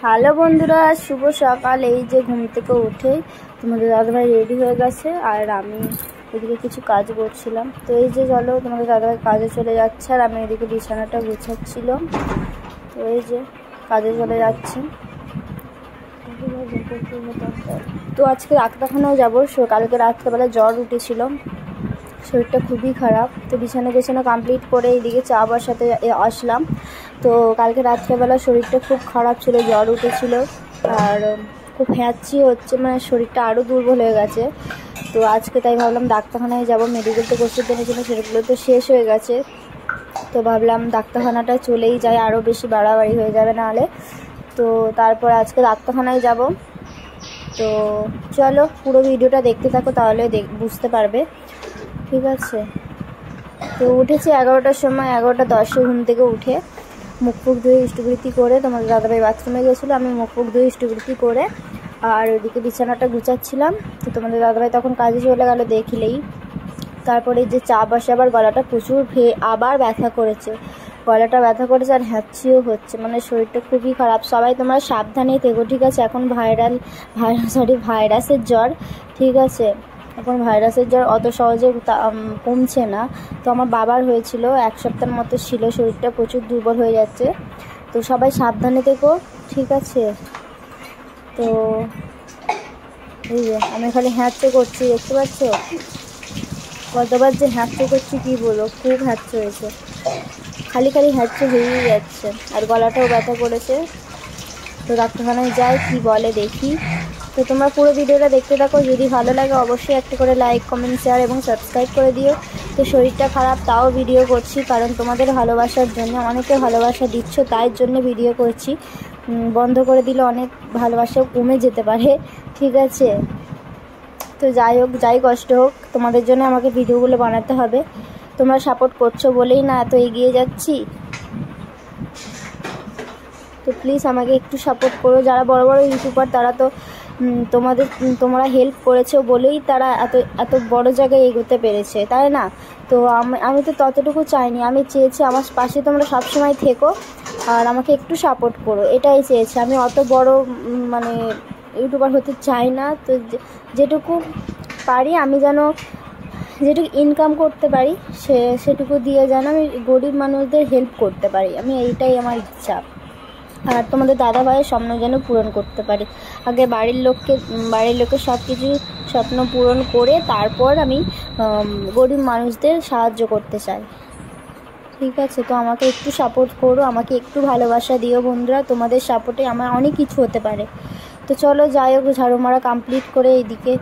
Hello বন্ধুরা, শুভ সকাল। এই যে ঘুম থেকে উঠে তোমাদের দাদাভাই রেডি হয়ে গেছে আর আমি এদিকে কিছু কাজ করছিলাম। তো এই যে চলো, তোমাদের দাদাভাই কাজে চলে যাচ্ছে আর আমি এদিকে বিছানাটা গুছাচ্ছিলাম। তো এই যে কাজে চলে যাচ্ছে। তো আজকে ডাক্তারখানায় যাবো। কালকে রাত্রেবেলা জ্বর উঠেছিল, শরীরটা খুবই খারাপ। তো বিছানা কমপ্লিট করে এইদিকে চা বসাতে আসলাম। তো কালকে রাত্রেবেলা শরীরটা খুব খারাপ ছিল, জ্বর উঠেছিল আর খুব হ্যাঁচি হচ্ছে, মানে শরীরটা আরও দুর্বল হয়ে গেছে। তো আজকে তাই ভাবলাম ডাক্তারখানায় যাব। মেডিকেল থেকে ওষুধ এনেছিল, সেগুলো তো শেষ হয়ে গেছে। তো ভাবলাম ডাক্তারখানাটা চলেই যাই, আরও বেশি বাড়াবাড়ি হয়ে যাবে নাহলে। তো তারপর আজকে ডাক্তারখানায় যাব। তো চলো পুরো ভিডিওটা দেখতে থাকো, তাহলে বুঝতে পারবে, ঠিক আছে। তো উঠেছি 11টার সময়, 11টা 10-এ ঘুম থেকে উঠে মুখ ধুয়ে ইষ্টবৃত্তি করে, তোমাদের দাদাভাই বাথরুমে গেছিলো, আমি মুখ ধুয়ে ইষ্টবৃত্তি করে আর ওইদিকে বিছানাটা গুছাচ্ছিলাম। তো তোমাদের দাদাভাই তখন কাজে চলে গেল দেখলেই। তারপরে যে চা বসে আবার গলাটা প্রচুর আবার ব্যথা করেছে, গলাটা ব্যথা করেছে আর হ্যাঁচিও হচ্ছে, মানে শরীরটা খুবই খারাপ। সবাই তোমরা সাবধানে থেকো, ঠিক আছে। এখন ভাইরাসের জ্বর, ঠিক আছে। এখন ভাইরাসের জ্বর অত সহজে কমছে না। তো আমার বাবার হয়েছিল, 1 সপ্তাহের মতো ছিল, শরীরটা প্রচুর দুর্বল হয়ে যাচ্ছে। তো সবাই সাবধানে থেকো, ঠিক আছে। তো এই যে আমি খালি হ্যাঁচে করছি, দেখতে পাচ্ছ কতবার যে হ্যাঁচে করছি কি বলো, খুব হ্যাঁচে হয়েছে, খালি হ্যাঁচে হয়েই যাচ্ছে আর গলাটাও ব্যথা করেছে। তো ডাক্তারখানায় যাই, কি বলে দেখি। তো তোমরা পুরো ভিডিওটা দেখতে থাকো, যদি ভালো লাগে অবশ্যই একটা করে লাইক, কমেন্ট, শেয়ার এবং সাবস্ক্রাইব করে দিও। তো শরীরটা খারাপ তাও ভিডিও করছি, কারণ তোমাদের ভালোবাসার জন্য, অনেকে ভালোবাসা দিচ্ছ তাই জন্য ভিডিও করছি। বন্ধ করে দিলে অনেক ভালোবাসাও কমে যেতে পারে, ঠিক আছে। তো যাই হোক, যাই কষ্ট হোক, তোমাদের জন্য আমাকে ভিডিওগুলো বানাতে হবে। তোমরা সাপোর্ট করছো বলেই না এত এগিয়ে যাচ্ছি। তো প্লিজ আমাকে একটু সাপোর্ট করো। যারা বড় বড় ইউটিউবার তারা তো তোমরা হেল্প করেছো বলেই তারা এত বড় জায়গায় এগোতে পেরেছে, তাই না। তো আমি তো ততটুকু চাইনি, আমি চেয়েছি আমার পাশে তোমরা সবসময় থেকো আর আমাকে একটু সাপোর্ট করো, এটাই চেয়েছি। আমি অত বড় মানে ইউটিউবার হতে চাই না। তো যেটুকু পারি আমি যেন, যেটুকু ইনকাম করতে পারি সেটুকু দিয়ে যেন আমি গরিব মানুষদের হেল্প করতে পারি, আমি এইটাই আমার ইচ্ছা। আর তোমাদের দাদা ভাইয়ের স্বপ্ন যেন পূরণ করতে পারি। আগে বাড়ির লোকের সব কিছু স্বপ্ন পূরণ করে তারপর আমি গরিব মানুষদের সাহায্য করতে চাই, ঠিক আছে। তো আমাকে একটু সাপোর্ট করো, আমাকে একটু ভালোবাসা দিও বন্ধুরা, তোমাদের সাপোর্টে আমার অনেক কিছু হতে পারে। তো চলো যাই হোক, ঝাড়ু মারা কমপ্লিট করে এইদিকে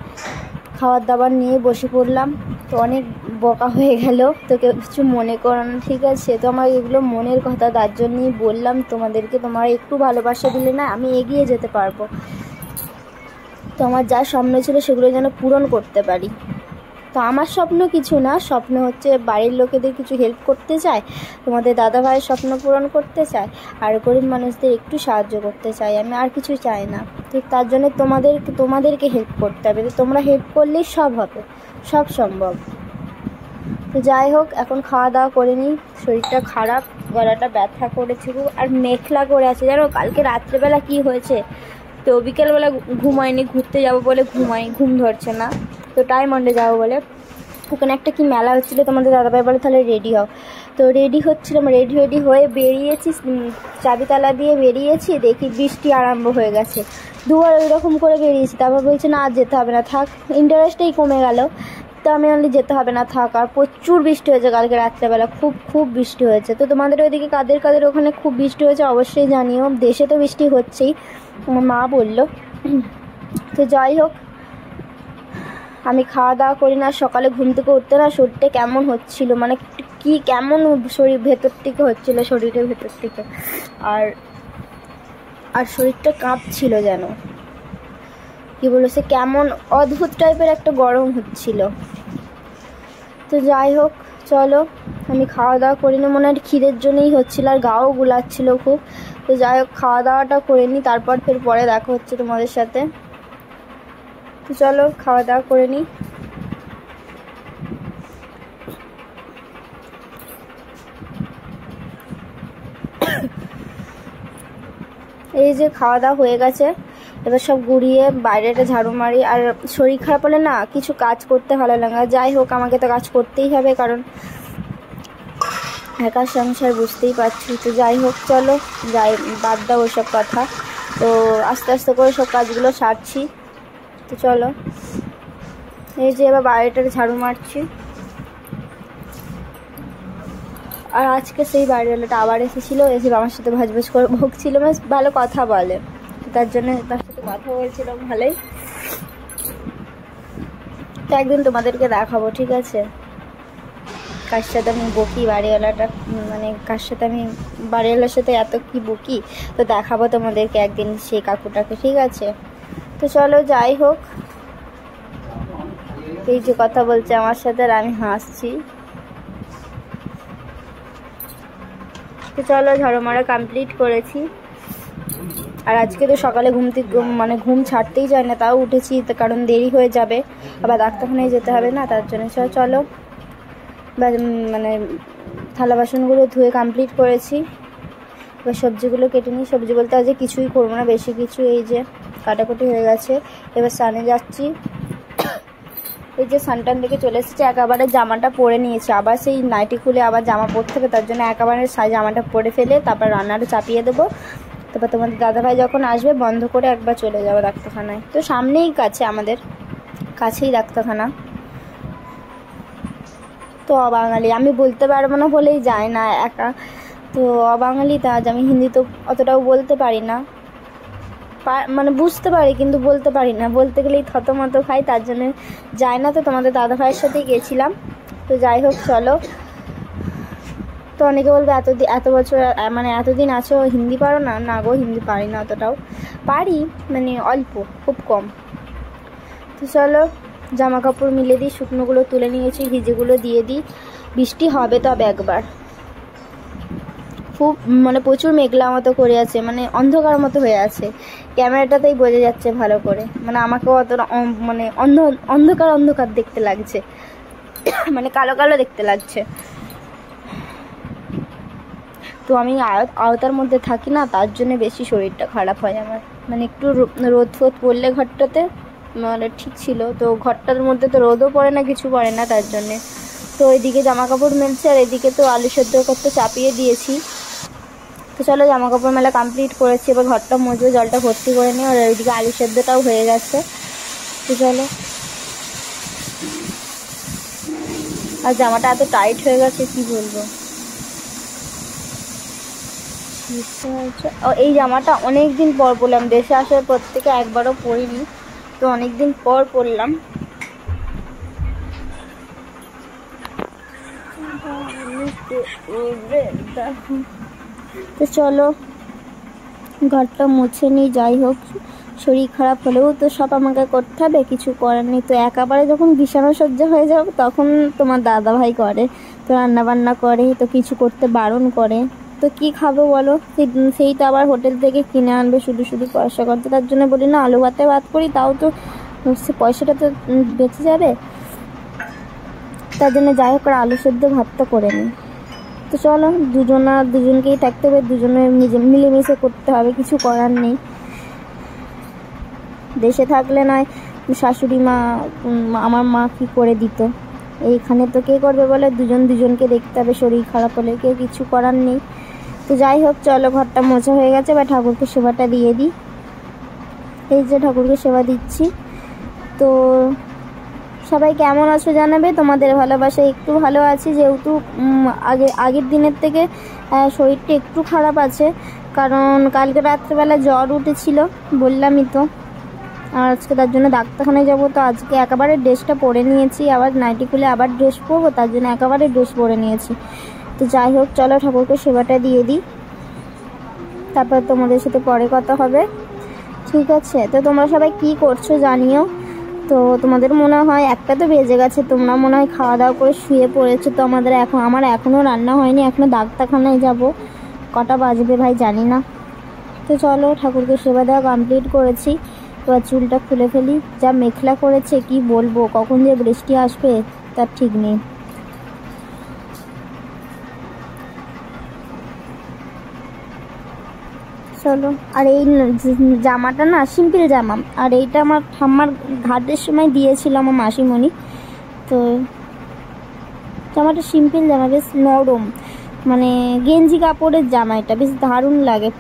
খাবার দাবার নিয়ে বসে পড়লাম। তো অনেক বকা হয়ে গেল, তো কেউ কিছু মনে করো না, ঠিক আছে। তো আমার এগুলো মনের কথা, তার জন্যই বললাম তোমাদেরকে। তোমরা একটু ভালোবাসা দিলে না আমি এগিয়ে যেতে পারবো। তো আমার যা স্বপ্ন ছিল সেগুলো যেন পূরণ করতে পারি। তো আমার স্বপ্ন কিছু না, স্বপ্ন হচ্ছে বাড়ির লোকেদের কিছু হেল্প করতে চাই, তোমাদের দাদা ভাইয়ের স্বপ্ন পূরণ করতে চাই আর গরিব মানুষদের একটু সাহায্য করতে চাই, আমি আর কিছু চাই না। তো তার জন্য তোমাদেরকে হেল্প করতে হবে। তো তোমরা হেল্প করলেই সব হবে, সব সম্ভব। তো যাই হোক, এখন খাওয়া দাওয়া করে নিই। শরীরটা খারাপ, গলাটা ব্যথা করেছে খুব আর মেঘলা করে আছে, জানো কালকে রাত্রেবেলা কি হয়েছে। তো বিকেলবেলা ঘুমাইনি, ঘুরতে যাব বলে ঘুম ধরছে না। তো ডায়মন্ডে যাবো বলে ওখানে একটা কি মেলা হচ্ছিলো, তোমাদের দাদাভাই বলে তাহলে রেডি হও। তো রেডি হচ্ছিলাম, রেডি হয়ে বেরিয়েছি, চাবিতালা দিয়ে বেরিয়েছি, দেখি বৃষ্টি আরম্ভ হয়ে গেছে। দুবার ওইরকম করে বেরিয়েছি, তারপর বলছে না আর যেতে হবে না, থাক, ইন্টারেস্টেই কমে গেল। তো আমি বলি যেতে হবে না, থাক। আর প্রচুর বৃষ্টি হয়েছে কালকে রাত্রেবেলা, খুব বৃষ্টি হয়েছে। তো তোমাদের ওইদিকে কাদের ওখানে খুব বৃষ্টি হয়েছে অবশ্যই জানিও, দেশে তো বৃষ্টি হচ্ছেই, আমার মা বললো। তো যাই হোক, আমি খাওয়া দাওয়া করি না, সকালে ঘুম থেকে উঠতে না শরীরটা কেমন হচ্ছিল, মানে কি কেমন শরীর ভেতর থেকে হচ্ছিলো, শরীরের ভেতর থেকে আর শরীরটা কাঁপছিল, যেন কি বলো সে কেমন অদ্ভুত টাইপের একটা গরম হচ্ছিল। তো যাই হোক চলো, আমি খাওয়া দাওয়া করিনি, মনে হয় খিদের জন্যই হচ্ছিল আর গাও গুলাচ্ছিল খুব। তো যাই হোক, খাওয়া দাওয়াটা করে নিই, তারপর ফের পরে দেখা হচ্ছে তোমাদের সাথে। তো চলো খাওয়া দাওয়া করে নিই। এই যে খাওয়া দাওয়া হয়ে গেছে, এবার সব গুড়িয়ে বাইরেটা ঝাড়ু মারি। আর শরীর খারাপ হলে না কিছু কাজ করতে ভালো লাগে। যাই হোক, আমাকে তো কাজ করতেই হবে, কারণ একা সংসার, বুঝতেই পারছি। তো যাই হোক, চলো যাই, বাদ দাও ওসব কথা। তো আস্তে আস্তে করে সব কাজগুলো সারছি। তো চলো, এই যে এবার বাইরেটার ঝাড়ু মারছি। আর আজকে সেই বাড়িওয়ালাটা আবার এসেছিলো, এসে আমার সাথে ভাজভাজ করে ভুগছিল, বেশ ভালো কথা বলে, তার জন্য তার সাথে কথা বলছিলাম ভালোই। তো একদিন তোমাদেরকে দেখাবো, ঠিক আছে, কার সাথে আমি বকি বাড়িওয়ালাটা, মানে কার সাথে আমি বাড়িওয়ালার সাথে এত কি বকি। তো দেখাবো তোমাদেরকে একদিন সেই কাকুটাকে, ঠিক আছে। তো চলো, যাই হোক, এই যে কথা বলছে আমার সাথে আর আমি হাসছি। তো চলো, ঝাড়ু মারা কমপ্লিট করেছি। আর আজকে তো সকালে ঘুম ছাড়তেই যায় না, তাও উঠেছি, তো কারণ দেরি হয়ে যাবে, আবার ডাক্তারখানায় যেতে হবে না, তার জন্য। চলো, মানে থালা বাসনগুলো ধুয়ে কমপ্লিট করেছি। এবার সবজিগুলো কেটে নিই। সবজি বলতে আজকে কিছুই করবো না, বেশি কিছু, এই যে কাটাকুটি হয়ে গেছে। এবার স্নানে যাচ্ছি। এই যে সানটান থেকে চলে এসেছি, একেবারে জামাটা পরে নিয়েছি, আবার সেই নাইটি খুলে আবার জামা পরতে হবে, তার জন্য একেবারে জামাটা পরে ফেলে তারপর রান্নাটা চাপিয়ে দেবো। তারপর তোমাদের দাদাভাই যখন আসবে বন্ধ করে একবার চলে যাবো ডাক্তারখানায়। তো সামনেই কাছে, আমাদের কাছেই ডাক্তারখানা। তো অবাঙালি আমি বলতে পারবো না বলেই যায় না একা, তো অবাঙালি, তা আজ আমি হিন্দি তো অতটাও বলতে পারি না, মানে বুঝতে পারি কিন্তু বলতে পারি না, বলতে গেলেই থতমত খাই, তার জন্য যায় না। তো তোমাদের দাদাভাইয়ের সাথেই গেছিলাম। তো যাই হোক, চলো। তো অনেকে বলবে এত বছর, মানে এতদিন আছো, হিন্দি পারো না? না গো, হিন্দি পারি না অতটাও, পারি মানে অল্প, খুব কম। তো চলো, জামা কাপড় মিলে দিই, শুকনোগুলো তুলে নিয়েছি, ভিজেগুলো দিয়ে দিই। বৃষ্টি হবে তবে একবার, খুব মানে প্রচুর মেঘলা মতো করে আছে, মানে অন্ধকার মতো হয়ে আছে, ক্যামেরাটাতেই বোঝা যাচ্ছে ভালো করে, মানে আমাকেও অতটা মানে অন্ধকার দেখতে লাগছে, মানে কালো কালো দেখতে লাগছে। তো আমি আওতার মধ্যে থাকি না, তার জন্য বেশি শরীরটা খারাপ হয় আমার, মানে একটু রোদ ফোদ পড়লে ঘরটাতে মানে ঠিক ছিল, তো ঘরটার মধ্যে তো রোদও পড়ে না, কিছু পড়ে না, তার জন্যে। তো ওইদিকে জামা কাপড় মেলছে, আর এদিকে তো আলু সেদ্ধ করতে চাপিয়ে দিয়েছি। তো চলো, জামা কাপড় মেলা কমপ্লিট করেছি, এবার ঘরটা মুছবো, জলটা ভর্তি করে নিই, আর ওইদিকে আলু সেদ্ধটাও হয়ে গেছে। তো চলো, আর জামাটা এত টাইট হয়ে গেছে কি বলবো। এই জামাটা অনেক দিন পর পরলাম, দেশে আসার পর থেকে একবারও পরিনি, তো অনেক দিন পর পরলাম। তো চলো, ঘরটা মুছে নিই। যাই হোক, শরীর খারাপ হলেও তো সব আমাকে করতে হবে, কিছু করার নেই। তো একেবারে যখন বিছানা সজ্জা হয়ে যাও, তখন তোমার দাদাভাই করে, তো রান্নাবান্না করে, তো কিছু করতে বারণ করে। তো কি খাবো বলো, সেই তো আবার হোটেল থেকে কিনে আনবে, শুধু শুধু পয়সা করতে, তার জন্য বলি না আলু ভাতে ভাত করি, তাও তো সে পয়সাটা তো বেঁচে যাবে, তার জন্য যাই হোক আলু সেদ্ধ ভাতটা করে নিই। তো চলো, দুজনকেই থাকতে হবে, দুজনে মিলেমিশে করতে হবে, কিছু করার নেই। দেশে থাকলে নয় শাশুড়ি মা, আমার মা কি করে দিত, এইখানে তো কে করবে বলে, দুজনকে দেখতে হবে, শরীর খারাপ হলে কেউ কিছু করার নেই। তো যাই হোক, চলো, ঘরটা মোছা হয়ে গেছে, বা ঠাকুরকে সেবাটা দিয়ে দিই। এই যে ঠাকুরকে সেবা দিচ্ছি। তো সবাই কেমন আছো জানাবে, তোমাদের ভালোবাসা। একটু ভালো আছি, যেহেতু আগের দিনের থেকে শরীরটা একটু খারাপ আছে, কারণ কালকে রাত্রেবেলা জ্বর উঠেছিল, বললামই তো, আর আজকে তার জন্য ডাক্তারখানায় যাবো। তো আজকে একেবারে ড্রেসটা পরে নিয়েছি, আবার নাইটি খুলে আবার ড্রেস পরবো, তার জন্য একেবারে ড্রেস পরে নিয়েছি। তো যাই হোক, চলো ঠাকুরকে সেবাটা দিয়ে দিই, তারপর তোমাদের সাথে পরে কথা হবে, ঠিক আছে। তো তোমরা সবাই কি করছো জানিও। তো তোমাদের মনে হয় একটা তো বেজে গেছে, তোমরা মনে হয় খাওয়া দাওয়া করে শুয়ে পড়েছো। তো আমার এখনও রান্না হয়নি, এখনও ডাক্তারখানায় যাব, কটা বাজবে ভাই জানি না। তো চলো, ঠাকুরকে সেবা দেওয়া কমপ্লিট করেছি, এবার চুলটা খুলে ফেলি, যা মেখলা করেছে কি বলবো, কখন যে বৃষ্টি আসবে তার ঠিক নেই। চলো। আর এই জামাটা না সিম্পল জামা, আর এইটা আমার ঠাম্মার ঘাটের সময় দিয়েছিল আমার মাসিমণি। তো জামাটা সিম্পল জামা, বেশ নরম, মানে গেঞ্জি কাপড়ের জামা। এটা বেশ দারুণ লাগে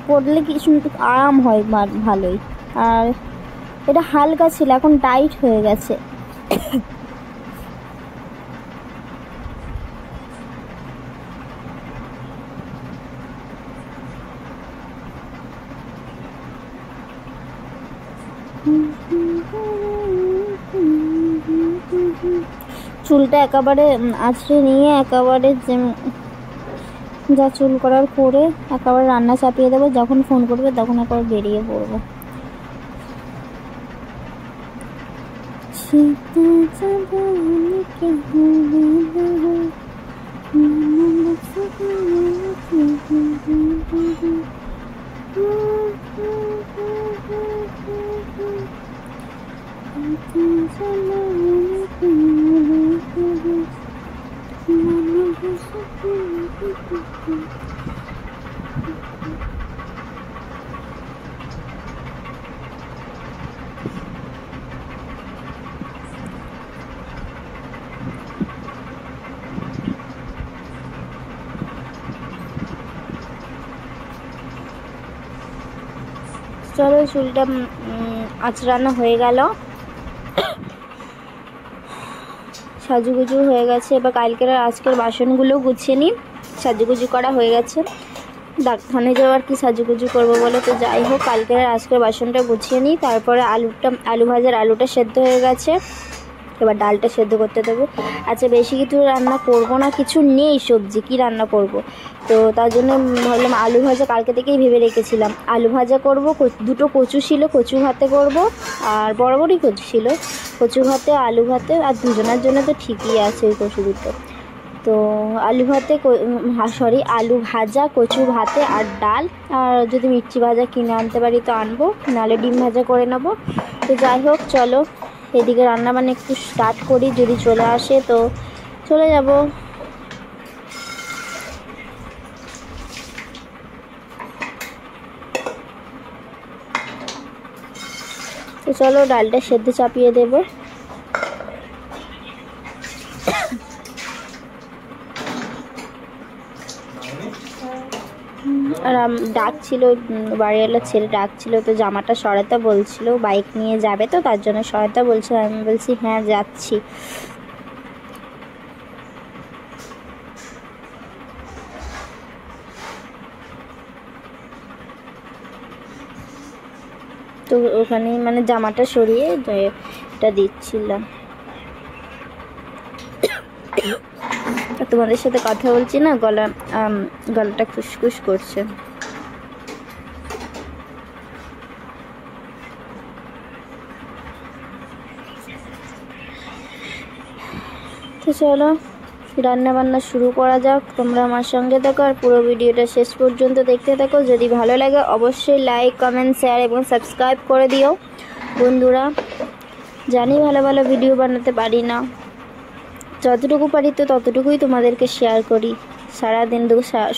পরলে কি সুন্দর আরাম হয় ভালোই। আর এটা হালকা ছিল, এখন টাইট হয়ে গেছে। চুলটা একেবারে আঁচড়ে নিয়ে একেবারে যা চুল করার করে একেবারে রান্না চাপিয়ে দেবো। যখন ফোন করবে তখন একবার বেরিয়ে পড়বো। চলো, চুলটা আঁচড়ানো হয়ে গেল, সাজুগুজু হয়ে গেছে। এবার কালকের আর আজকের বাসনগুলো গুছিয়ে নিই। সাজুগুজু করা হয়ে গেছে, ডাক্তারখানে যাওয়ার কি সাজুগুজু করবো বলো। তো যাই হোক, কালকের আর আজকের বাসনটা গুছিয়ে নিই। তারপরে আলু ভাজার আলুটা সেদ্ধ হয়ে গেছে, এবার ডালটা সেদ্ধ করতে দেবো। আচ্ছা, বেশি কিছু রান্না করব না, কিছু নেই সবজি, কি রান্না করব। তো তার জন্য ভাবলাম আলু ভাজা, কালকে থেকেই ভেবে রেখেছিলাম আলু ভাজা করব। দুটো কচু ছিল, কচু ভাতে করব। আর বড় বড়ই কচু ছিল, কচু ভাতে আলু ভাতে। আর দুজনের জন্য তো ঠিকই আছে ওই কচু দুটো। তো আলু ভাজা, কচু ভাতে আর ডাল। আর যদি মির্চি ভাজা কিনে আনতে পারি তো আনবো, নাহলে ডিম ভাজা করে নেব। তো যাই হোক, চলো এদিকে রান্নাবান্না একটু স্টার্ট করি। যদি চলে আসে তো চলে যাব। তো চলো ডালটা সেদ্ধ চাপিয়ে দেব। আর ডাকছিল, বাড়িওয়ালা ছেলে ডাকছিল, তো জামাটা সরাতে বলছিল, বাইক নিয়ে যাবে তো তার জন্য সরাতে বলছিল। আমি বলছি হ্যাঁ যাচ্ছি। তো ওখানে মানে জামাটা সরিয়ে এটা দিচ্ছিলাম। তোমাদের সাথে কথা বলছি না, গলাটা খুশখুশ করছে। তো চলো রান্না বান্না শুরু করা যাক। তোমরা আমার সঙ্গে থাকো আর পুরো ভিডিওটা শেষ পর্যন্ত দেখতে থাকো। যদি ভালো লাগে অবশ্যই লাইক, কমেন্ট, শেয়ার এবং সাবস্ক্রাইব করে দিও বন্ধুরা। জানি ভালো ভালো ভিডিও বানাতে পারি না, যতটুকু পারি তো ততটুকুই তোমাদেরকে শেয়ার করি। সারাদিন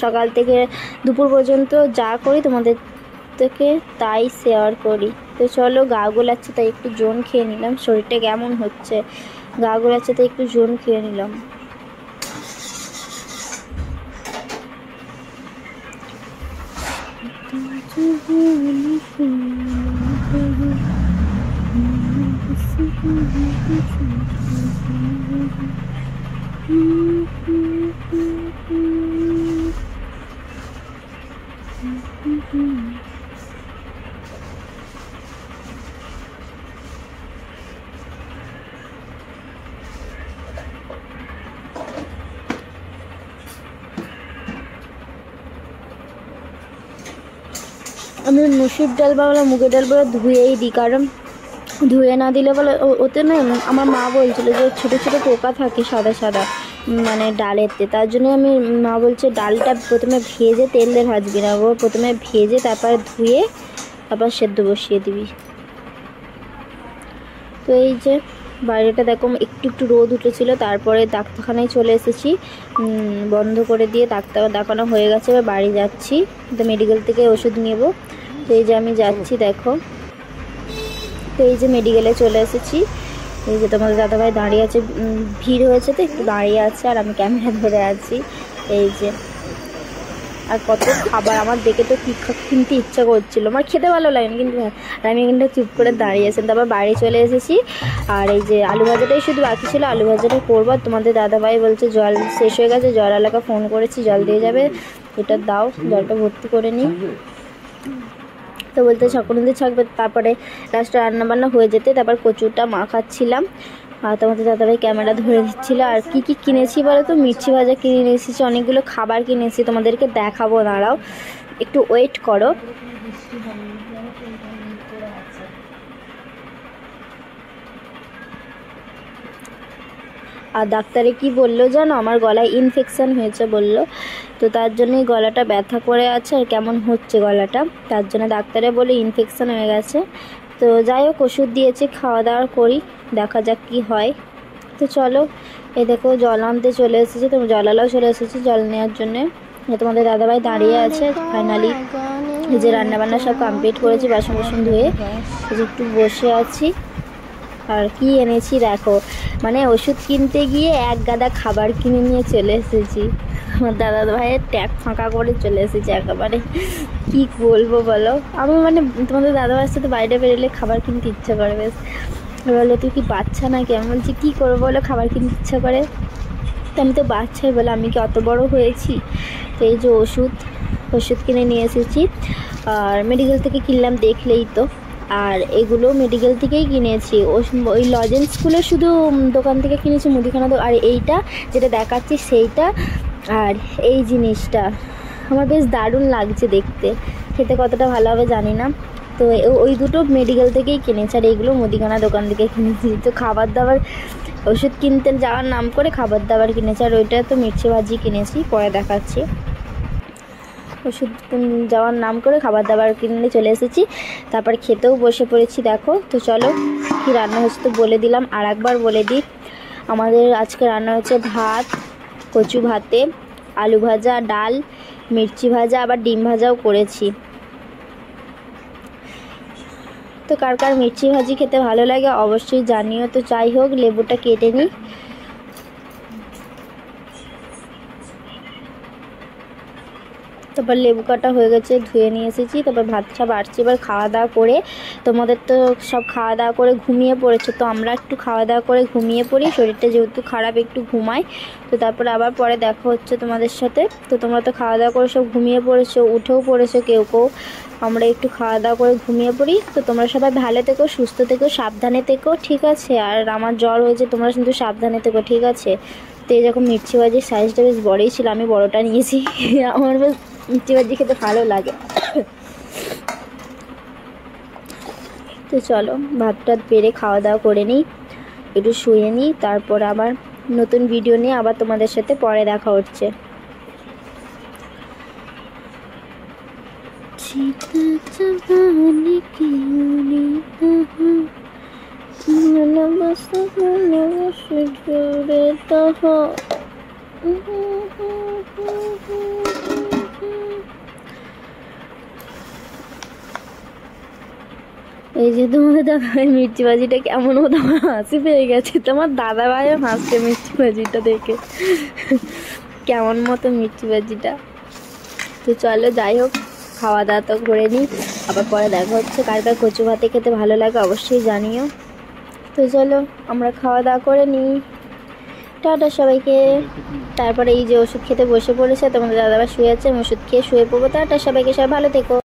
সকাল থেকে দুপুর পর্যন্ত যা করি তোমাদের থেকে তাই শেয়ার করি। তো চলো, গা গোলাচ্ছে তাই একটু জোন খেয়ে নিলাম। শরীরটা কেমন হচ্ছে, গা গোলাচ্ছে তাই একটু জোন খেয়ে নিলাম। আমি মুসুর ডাল বা মুগের ডাল বলে ধুয়েই দিই, কারণ ধুয়ে না দিলে বলে ওতে না, আমার মা বলছিল যে ছোটো ছোটো পোকা থাকে সাদা সাদা মানে ডালেতে। তার জন্য আমি মা বলছে ডালটা প্রথমে ভেজে, তেল দিয়ে ভাজবি না, ও প্রথমে ভেজে তারপরে ধুয়ে আবার সেদ্ধ বসিয়ে দিবি। তো এই যে বাইরেটা দেখো একটু একটু রোদ উঠেছিল, তারপরে ডাক্তারখানায় চলে এসেছি, বন্ধ করে দিয়ে ডাক্তার দেখানো হয়ে গেছে। এবার বাড়ি যাচ্ছি, তো মেডিকেল থেকে ওষুধ নেব। তো এই যে আমি যাচ্ছি দেখো, তো এই যে মেডিকেলে চলে এসেছি। এই যে তোমাদের দাদাভাই দাঁড়িয়ে আছে, ভিড় হয়েছে তো একটু দাঁড়িয়ে আছে, আর আমি ক্যামেরা ধরে আছি। এই যে আর কত খাবার, আমার দেখে তো কিনতে ইচ্ছা করছিল, আমার খেতে ভালো লাগেনি কিন্তু, আর আমি এখানটা চুপ করে দাঁড়িয়েছিলাম। তারপর বাড়ি চলে এসেছি, আর এই যে আলু ভাজাটাই শুধু বাকি ছিল, আলু ভাজাটা করবো। তোমাদের দাদাভাই বলছে জল শেষ হয়ে গেছে, জলওয়ালাকে ফোন করেছি, জল দিয়ে যাবে, এটা দাও, জলটা ভর্তি করে নিই। তো বলতে ছাকুনিতে থাকবে, তারপরে লাস্টে রান্নাবান্না হয়ে যেতে তারপর কচুটা মাখাচ্ছিলাম, আর তোমাদের দাদাভাই ক্যামেরা ধরে দিচ্ছিল। আর কি কি কিনেছি বলো তো, মির্চি ভাজা কিনে নিয়ে এসেছি, অনেকগুলো খাবার কিনেছি, তোমাদেরকে দেখাবো, দাঁড়াও একটু ওয়েট করো। আর ডাক্তারে কি বললো জানো, আমার গলায় ইনফেকশান হয়েছে বললো, তো তার জন্যই গলাটা ব্যথা করে আছে আর কেমন হচ্ছে গলাটা, তার জন্য ডাক্তারে বলে ইনফেকশান হয়ে গেছে। তো যাই হোক ওষুধ দিয়েছে, খাওয়া দাওয়া করি, দেখা যাক কি হয়। তো চলো, এই দেখো জল আনতে চলে এসেছি, তো জলালাও চলে এসেছি জল নেওয়ার জন্যে। তোমাদের দাদাভাই দাঁড়িয়ে আছে। ফাইনালি এই যে রান্নাবান্না সব কমপ্লিট করেছি, বাসন বাসন ধুয়ে এই যে একটু বসে আছি। আর কি এনেছি দেখো, মানে ওষুধ কিনতে গিয়ে এক গাদা খাবার কিনে নিয়ে চলে এসেছি, আমার দাদা ভাইয়ের ট্যাগ ফাঁকা করে চলে এসেছি একেবারে, কি বলবো বলো। আমি মানে তোমাদের দাদা ভাইয়ের সাথে বাইরে বেরোলে খাবার কিনতে ইচ্ছা করে বেশ, বলো তুই কি বাচ্চা নাকি, আমি বলছি কী করবো বলো, খাবার কিনতে ইচ্ছা করে, তো আমি তো বাচ্চাই বলে, আমি কি অত বড় হয়েছি। তো এই যে ওষুধ কিনে নিয়ে এসেছি, আর মেডিকেল থেকে কিনলাম দেখলেই তো, আর এগুলো মেডিকেল থেকেই কিনেছি, ওই লজেন্সগুলো শুধু দোকান থেকে কিনেছি মুদিখানা। আর এইটা যেটা দেখাচ্ছি সেইটা, আর এই জিনিসটা আমার বেশ দারুণ লাগছে দেখতে, খেতে কতটা ভালো হবে জানি না। তো ওই দুটো মেডিকেল থেকেই কিনেছি, আর এইগুলো মুদিখানা দোকান থেকে কিনেছি। তো খাবার দাবার, ওষুধ কিনতে যাওয়ার নাম করে খাবার দাবার কিনেছি, আর ওইটা তো মির্চি ভাজি কিনেছি, পরে দেখাচ্ছি। ওষুধ যাওয়ার নাম করে খাবার দাবার কিনে চলে এসেছি, তারপর খেতেও বসে পড়েছি দেখো। তো চলো কি রান্না হচ্ছে তো বলে দিলাম, আর একবার বলে দিই, আমাদের আজকে রান্না হচ্ছে ভাত, কচু ভাতে, আলু ভাজা, ডাল, মির্চি ভাজা, আবার ডিম ভাজাও করেছি। তো কার কার মির্চি ভাজি খেতে ভালো লাগে অবশ্যই জানিও। তো যাই হোক লেবুটা কেটে নিই, তারপর লেবু কাটা হয়ে গেছে, ধুয়ে নিয়ে এসেছি, তারপর ভাতটা বাড়ছি। এবার খাওয়া দাওয়া করে, তোমাদের তো সব খাওয়া দাওয়া করে ঘুমিয়ে পড়েছো, তো আমরা একটু খাওয়া দাওয়া করে ঘুমিয়ে পড়ি, শরীরটা যেহেতু খারাপ একটু ঘুমাই। তো তারপরে আবার পরে দেখা হচ্ছে তোমাদের সাথে। তো তোমরা তো খাওয়া দাওয়া করে সব ঘুমিয়ে পড়েছো, উঠেও পড়েছো কেউ কেউ, আমরা একটু খাওয়া দাওয়া করে ঘুমিয়ে পড়ি। তো তোমরা সবাই ভালো থেকো, সুস্থ থেকো, সাবধানে থেকো, ঠিক আছে। আর আমার জ্বর হয়েছে, তোমরা কিন্তু সাবধানে থেকো, ঠিক আছে। তো এই যখন মির্চি ভাজির সাইজটা বেশ বড়ই ছিল, আমি বড়টা নিয়েছি, আমার বেশ মির্চি ভাজি খেতে ভালো লাগে। তো চলো ভাতটা বেড়ে খাওয়া দাওয়া করে নিই, একটু শুয়ে নিই, তারপর আবার নতুন ভিডিও নিয়ে আবার তোমাদের সাথে পরে দেখা হচ্ছে। এই যে তোমাদের দাদাভাই মির্চি ভাজিটা কেমন হতো, আমার হাসি পেয়ে গেছে, তোমার দাদাভাইও হাসছে মির্চি ভাজিটা দেখে, কেমন মতো মির্চি ভাজিটা। তো চলো যাই হোক খাওয়া দাওয়া তো করে নিই, আবার পরে দেখা হচ্ছে। কার কার কচু ভাতে খেতে ভালো লাগে অবশ্যই জানিও। তো চলো আমরা খাওয়া দাওয়া করে নিই, টাটা সবাইকে। তারপরে এই যে ওষুধ খেতে বসে পড়েছে, তোমাদের দাদাভাই শুয়ে আছে, আমি ওষুধ খেয়ে শুয়ে পড়বো। টাটা সবাইকে, সবাই ভালো থেকো।